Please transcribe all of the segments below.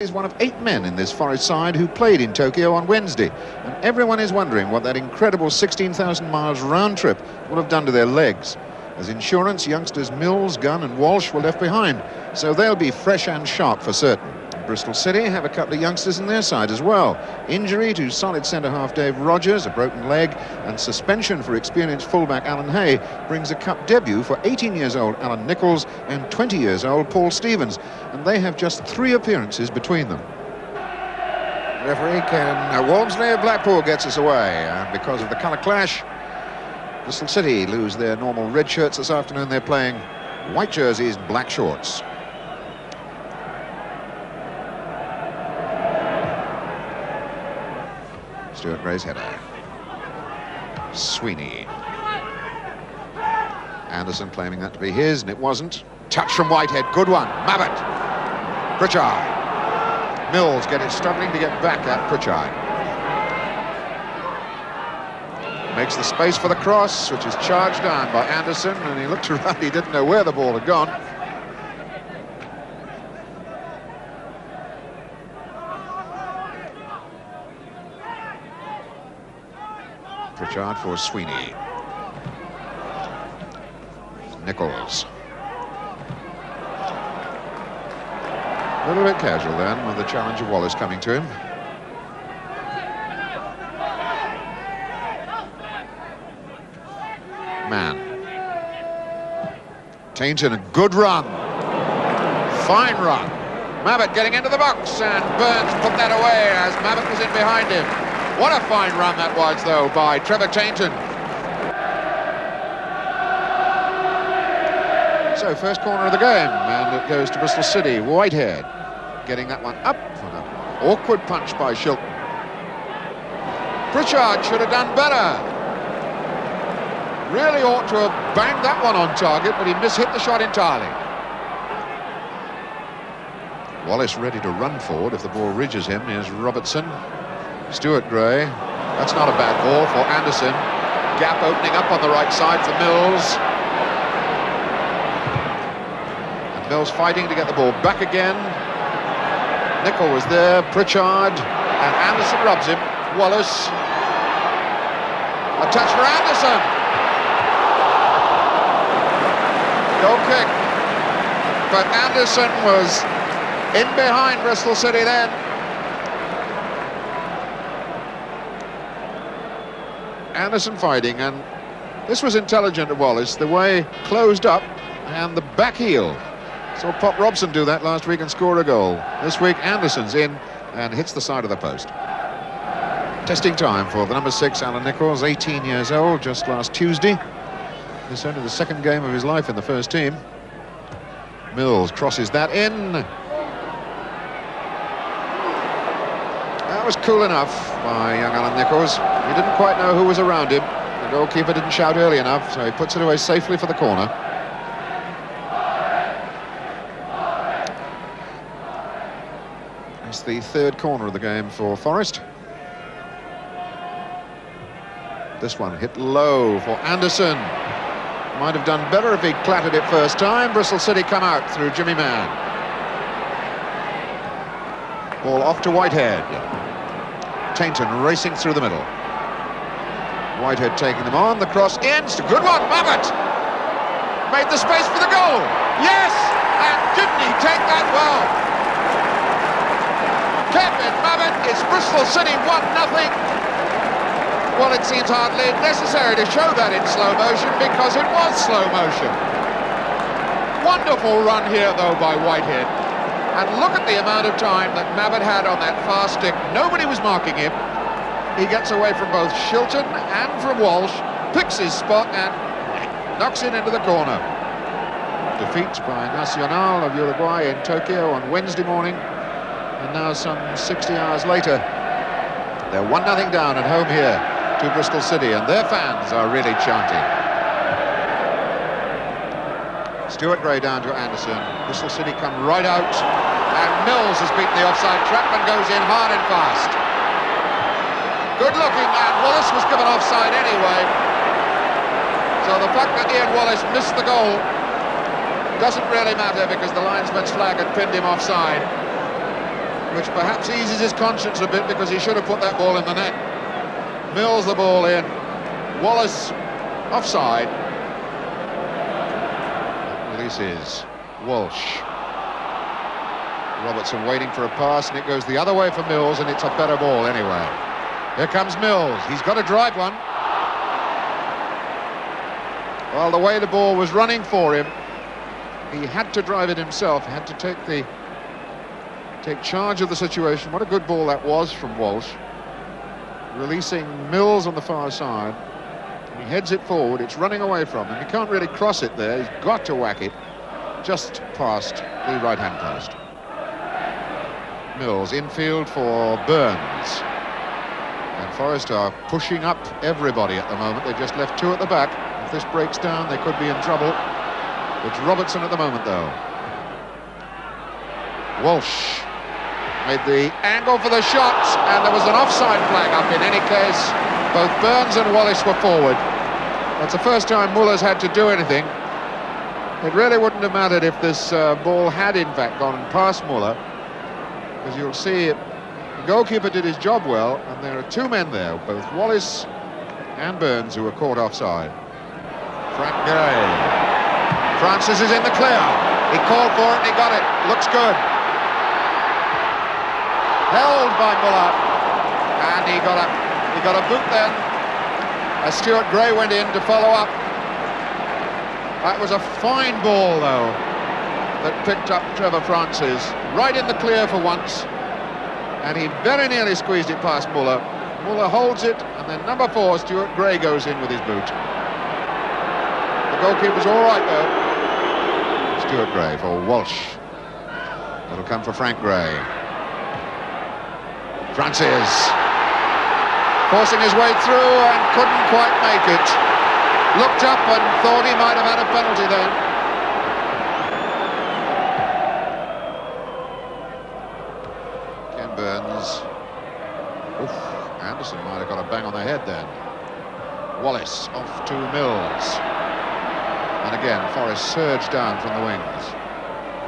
Is one of 8 men in this Forest side who played in Tokyo on Wednesday, and everyone is wondering what that incredible 16,000 miles round trip will have done to their legs. As insurance, youngsters Mills, Gunn and Walsh were left behind, so they'll be fresh and sharp for certain. Bristol City have a couple of youngsters in their side as well. Injury to solid centre-half Dave Rogers, a broken leg, and suspension for experienced fullback Alan Hay brings a cup debut for 18-years-old Alan Nichols and 20-years-old Paul Stevens, and they have just 3 appearances between them. Referee Walmsley of Blackpool gets us away, and because of the colour clash, Bristol City lose their normal red shirts this afternoon. They're playing white jerseys, black shorts. Stuart Gray's header. Sweeney. Anderson claiming that to be his, and it wasn't. Touch from Whitehead, good one. Mabbott. Pritchard. Mills struggling to get back at Pritchard. Makes the space for the cross, which is charged down by Anderson, and he looked around, he didn't know where the ball had gone. Pritchard for Sweeney. Nichols. A little bit casual then, with the challenge of Wallace coming to him. Man. Tainton, a good run. Fine run. Mabbott getting into the box, and Burns put that away as Mabbott was in behind him. What a fine run that was, though, by Trevor Tainton. So, first corner of the game, and it goes to Bristol City. Whitehead getting that one up. An awkward punch by Shilton. Pritchard should have done better. Really ought to have banged that one on target, but he mishit the shot entirely. Wallace ready to run forward if the ball ridges him. Here's Robertson. Stuart Gray. That's not a bad ball for Anderson. Gap opening up on the right side for Mills. And Mills fighting to get the ball back again. Nicholl was there. Pritchard. And Anderson rubs him. Wallace. A touch for Anderson. Goal kick. But Anderson was in behind Bristol City then. Anderson fighting, and this was intelligent of Wallace, the way closed up and the back heel. Saw Pop Robson do that last week and score a goal. This week Anderson's in and hits the side of the post. Testing time for the number 6 Alan Nichols, 18 years old, just last Tuesday. This is only the 2nd game of his life in the first team. Mills crosses that in. That was cool enough by young Alan Nichols. He didn't quite know who was around him. The goalkeeper didn't shout early enough, so he puts it away safely for the corner. It's the 3rd corner of the game for Forest. This one hit low for Anderson. Might have done better if he clattered it first time. Bristol City come out through Jimmy Mann. Ball off to Whitehead. Tainton racing through the middle. Whitehead taking them on. The cross in. It's a good one. Mabbott made the space for the goal. Yes! And didn't he take that well? Kevin Mabbott is Bristol City 1-0. Well, it seems hardly necessary to show that in slow motion because it was slow motion. Wonderful run here, though, by Whitehead. And look at the amount of time that Mabbott had on that far stick. Nobody was marking him. He gets away from both Shilton and from Walsh, picks his spot and knocks it into the corner. Defeat by Nacional of Uruguay in Tokyo on Wednesday morning. And now some 60 hours later, they're 1-0 down at home here to Bristol City, and their fans are really chanting. Stuart Gray down to Anderson. Bristol City come right out, and Mills has beaten the offside trap and goes in hard and fast. Good looking, and Wallace was given offside anyway. So the fact that Ian Wallace missed the goal doesn't really matter because the linesman's flag had pinned him offside. which perhaps eases his conscience a bit because he should have put that ball in the net. Mills the ball in. Wallace offside. That release is Walsh. Robertson waiting for a pass, and it goes the other way for Mills, and it's a better ball anyway. Here comes Mills. He's got to drive one. Well, the way the ball was running for him, he had to drive it himself. He had to take charge of the situation. What a good ball that was from Walsh. Releasing Mills on the far side. He heads it forward. It's running away from him. He can't really cross it there. He's got to whack it just past the right-hand post. Mills infield for Burns. And Forest are pushing up everybody at the moment. They've just left two at the back. If this breaks down, they could be in trouble. It's Robertson at the moment, though. Walsh made the angle for the shot, and there was an offside flag up. In any case, both Burns and Wallace were forward. That's the first time Muller's had to do anything. It really wouldn't have mattered if this ball had in fact gone past Muller, because you'll see the goalkeeper did his job well, and there are two men there, both Wallace and Burns, who were caught offside. Frank Gray. Francis is in the clear. He called for it and he got it. Looks good. Held by Muller, and he got a boot then as Stuart Gray went in to follow up. That was a fine ball though that picked up Trevor Francis right in the clear for once, and he very nearly squeezed it past Muller. Muller holds it, and then number 4, Stuart Gray, goes in with his boot. The goalkeeper's all right though. Stuart Gray for Walsh. It'll come for Frank Gray. Francis forcing his way through and couldn't quite make it. Looked up and thought he might have had a penalty then. Ken Burns. Oof, Anderson might have got a bang on the head then. Wallace off to Mills. And again, Forrest surged down from the wings.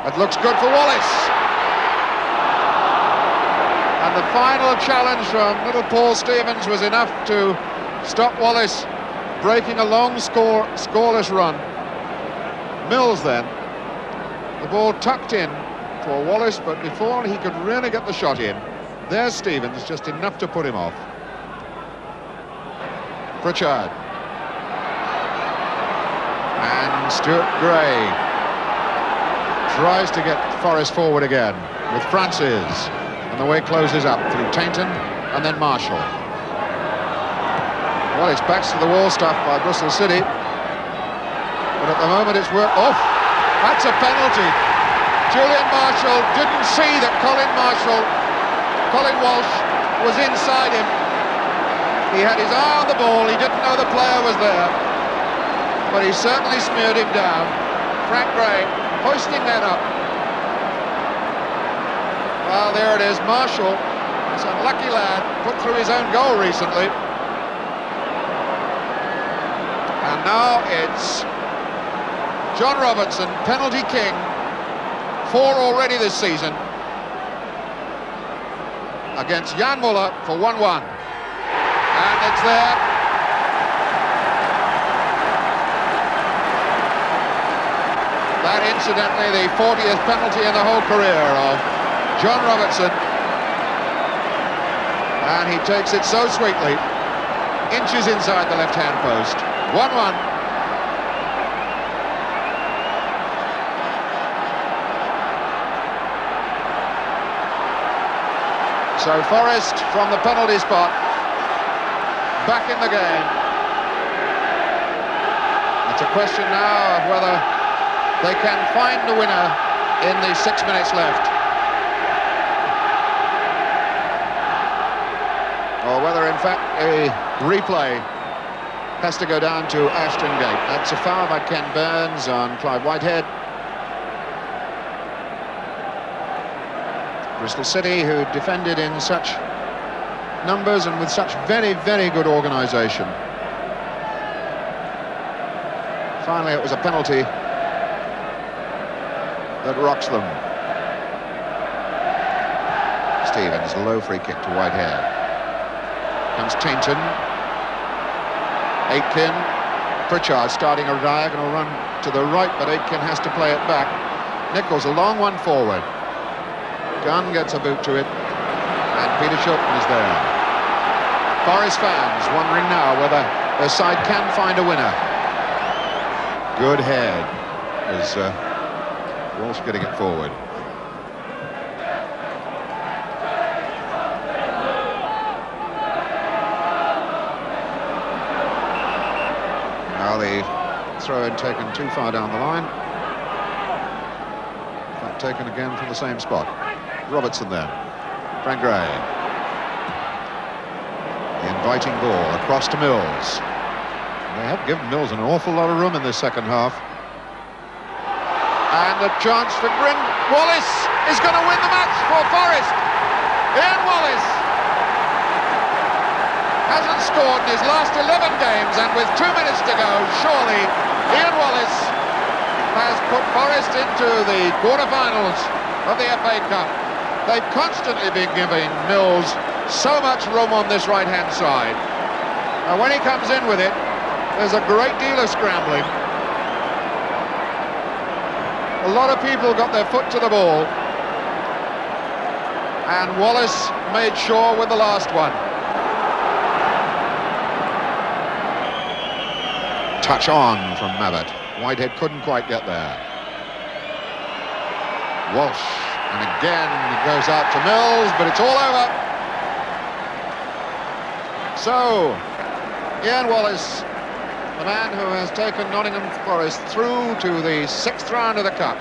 That looks good for Wallace. And the final challenge from little Paul Stevens was enough to stop Wallace breaking a long scoreless run. Mills then, the ball tucked in for Wallace, but before he could really get the shot in, there's Stevens, just enough to put him off. Pritchard. And Stuart Gray tries to get Forrest forward again with Francis. And the way closes up through Tainton and then Marshall. Well, it's backs to the wall stuff by Bristol City, but at the moment it's worked off. That's a penalty. Julian Marshall didn't see that Colin Walsh was inside him. He had his eye on the ball, he didn't know the player was there, but he certainly smeared him down. Frank Gray hoisting that up. Well, there it is, Marshall, this unlucky lad, put through his own goal recently. And now it's John Robertson, penalty king, 4 already this season, against Jan Muller for 1-1. And it's there. That, incidentally, the 40th penalty in the whole career of John Robertson, and he takes it so sweetly, inches inside the left-hand post. 1-1. So Forest from the penalty spot, back in the game. It's a question now of whether they can find the winner in the 6 minutes left, or whether in fact a replay has to go down to Ashton Gate. That's a foul by Ken Burns on Clive Whitehead. Bristol City, who defended in such numbers and with such very, very good organisation. Finally, it was a penalty that rocks them. Stevens, low free kick to Whitehead. Comes Tainton. Aitken. Pritchard starting a diagonal run to the right, but Aitken has to play it back. Nichols, a long one forward. Gunn gets a boot to it, and Peter Shilton is there. Forest fans wondering now whether their side can find a winner. Good head as Walsh getting it forward. Now the throw-in taken too far down the line. But taken again from the same spot. Robertson there. Frank Gray. The inviting ball across to Mills. They have given Mills an awful lot of room in this second half. And the chance for Grin. Wallace is going to win the match for Forest. Ian Wallace hasn't scored in his last 11 games, and with 2 minutes to go, surely Ian Wallace has put Forest into the quarter-finals of the FA Cup. They've constantly been giving Mills so much room on this right-hand side. And when he comes in with it, there's a great deal of scrambling. A lot of people got their foot to the ball, and Wallace made sure with the last one. Touch on from Mabbott. Whitehead couldn't quite get there. Walsh, and again it goes out to Mills, but it's all over. So, Ian Wallace, the man who has taken Nottingham Forest through to the 6th round of the Cup.